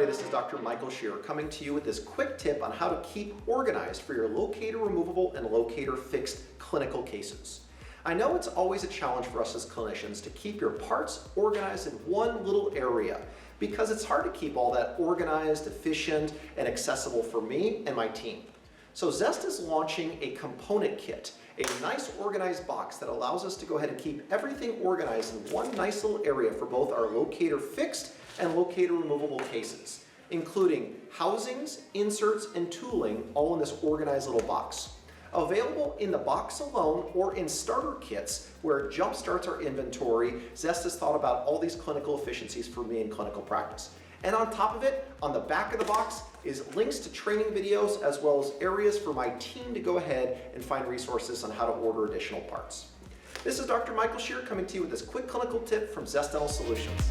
everybody, this is Dr. Michael Shearer coming to you with this quick tip on how to keep organized for your locator removable and locator fixed clinical cases. I know it's always a challenge for us as clinicians to keep your parts organized in one little area because it's hard to keep all that organized, efficient, and accessible for me and my team. So Zest is launching a component kit, a nice organized box that allows us to go ahead and keep everything organized in one nice little area for both our locator fixed and locator removable cases, including housings, inserts, and tooling all in this organized little box. Available in the box alone or in starter kits where it jumpstarts our inventory, Zest has thought about all these clinical efficiencies for me in clinical practice. And on top of it, on the back of the box, is links to training videos as well as areas for my team to go ahead and find resources on how to order additional parts. This is Dr. Michael Shearer coming to you with this quick clinical tip from Zest Dental Solutions.